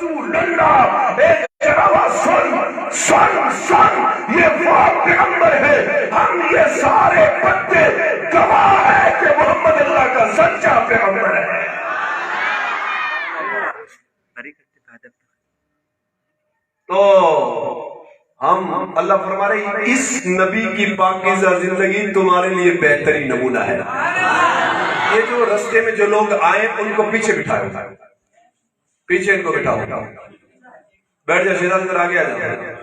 رسول اللہ، ایک جگہ سن یہ وہ پیغمبر ہے، ہم یہ سارے بندے گواہ ہے کہ محمد اللہ کا سچا پیغمبر ہے۔ تو ہم اللہ فرما رہے ہیں اس نبی کی پاکیزہ زندگی تمہارے لیے بہترین نمونہ ہے۔ یہ جو رستے میں جو لوگ آئے ان کو پیچھے بٹھاؤ، پیچھے ان کو بٹھاؤ، بیٹھ جاؤ، شیطان ادھر آگے آ جاؤ،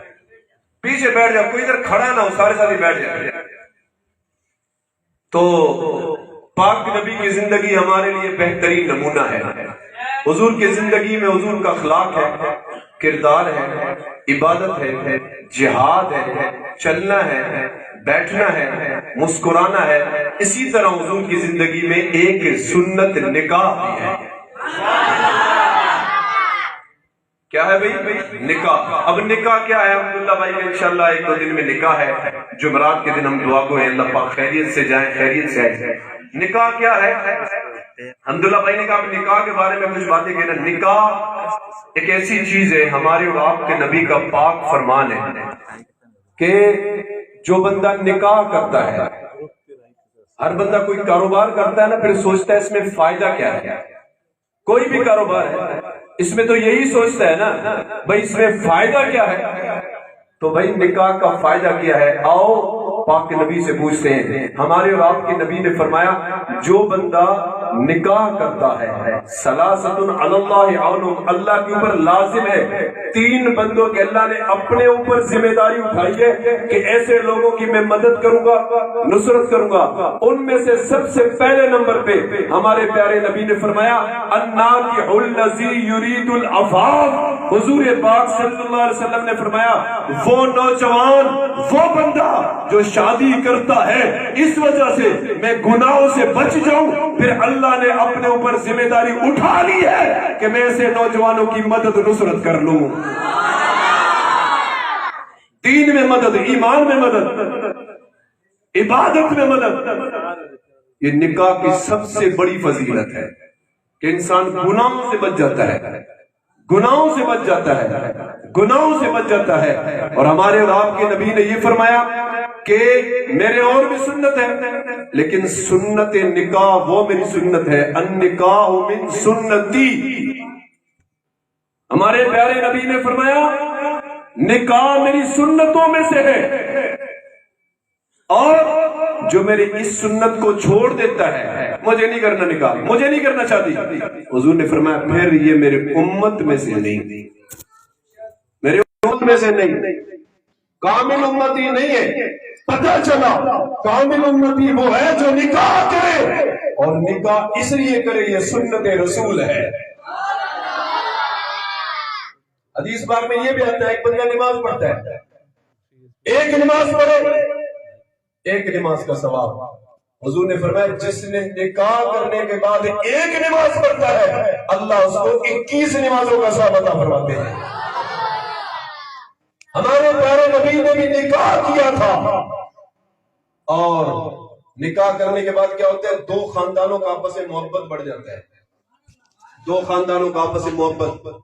پیچھے بیٹھ جاؤ، کوئی ادھر کھڑا نہ ہو، سارے ساتھی بیٹھ جائیں۔ تو پاک نبی کی زندگی ہمارے لیے بہترین نمونہ ہے۔ حضور کی زندگی میں حضور کا اخلاق ہے، کردار ہے، عبادت ہے، جہاد ہے، چلنا ہے، بیٹھنا ہے، مسکرانا ہے۔ اسی طرح حضور کی زندگی میں ایک سنت نکاح بھی ہے۔ کیا ہے بھائی؟ نکاح۔ اب نکاح کیا ہے؟ عبداللہ بھائی کا انشاءاللہ ایک دو دن میں نکاح ہے، جمعرات کے دن ہم دعا کو اللہ پاک خیریت سے جائیں، خیریت سے آئیں۔ نکاح کیا ہے؟ عبداللہ بھائی نے کہا نکاح کے بارے میں کچھ باتیں کہنا۔ نکاح ایک ایسی چیز ہے، ہمارے اور آپ کے نبی کا پاک فرمان ہے کہ جو بندہ نکاح کرتا ہے، ہر بندہ کوئی کاروبار کرتا ہے نا، پھر سوچتا ہے اس میں فائدہ کیا ہے۔ کوئی بھی کاروبار ہے اس میں تو یہی سوچتا ہے نا بھائی اس میں فائدہ کیا ہے۔ تو بھائی نکاح کا فائدہ کیا ہے؟ آؤ پاک نبی سے پوچھتے ہیں۔ ہمارے اور آپ کے نبی نے فرمایا جو بندہ نکاح کرتا ہے، ثلاثۃ علی اللہ عونہم، اللہ کے اوپر لازم ہے تین بندوں کے اللہ نے اپنے اوپر ذمہ داری اٹھائی ہے کہ ایسے لوگوں کی میں مدد کروں گا، نصرت کروں گا۔ ان میں سے سب سے پہلے نمبر پہ ہمارے پیارے نبی نے فرمایا الناکح الذی یرید العفاف۔ حضور پاک صلی اللہ علیہ وسلم نے فرمایا وہ نوجوان، وہ بندہ جو شادی کرتا ہے اس وجہ سے میں گناہوں سے بچ جاؤں، پھر اللہ نے اپنے اوپر ذمہ داری اٹھا لی ہے کہ میں ایسے نوجوانوں کی مدد نصرت کر لوں۔ دین میں مدد، ایمان میں مدد، عبادت میں مدد۔ یہ نکاح کی سب سے بڑی فضیلت ہے کہ انسان گناہوں سے بچ جاتا ہے، گناہوں سے بچ جاتا ہے، گناہوں سے بچ جاتا ہے۔ اور ہمارے اور آپ کے نبی نے یہ فرمایا کہ میرے اور بھی سنت ہے لیکن سنت نکاح وہ میری سنت ہے، النکاح من سنتی۔ ہمارے پیارے نبی نے فرمایا نکاح میری سنتوں میں سے ہے، اور جو میری اس سنت کو چھوڑ دیتا ہے، مجھے نہیں کرنا نکاح، مجھے نہیں کرنا شادی، حضور نے فرمایا پھر یہ میرے امت میں سے نہیں، میرے امت میں سے نہیں، کامل امتی نہیں ہے۔ پتہ چلا کامل امتی وہ ہے جو نکاح کرے، اور نکاح اس لیے کرے یہ سنت رسول ہے۔ حدیث پاک میں یہ بھی آتا ہے ایک بندہ نماز پڑھتا ہے، ایک نماز پڑھے ایک نماز کا ثواب۔ حضور نے فرمایا جس نے نکاح کرنے کے بعد ایک نماز پڑھتا ہے اللہ اس کو 21 نمازوں کا ثواب عطا فرماتے ہیں۔ ہمارے پیارے نبی نے بھی نکاح کیا تھا، اور نکاح کرنے کے بعد کیا ہوتا ہے؟ دو خاندانوں کا آپس میں محبت بڑھ جاتا ہے، دو خاندانوں کا آپس میں محبت۔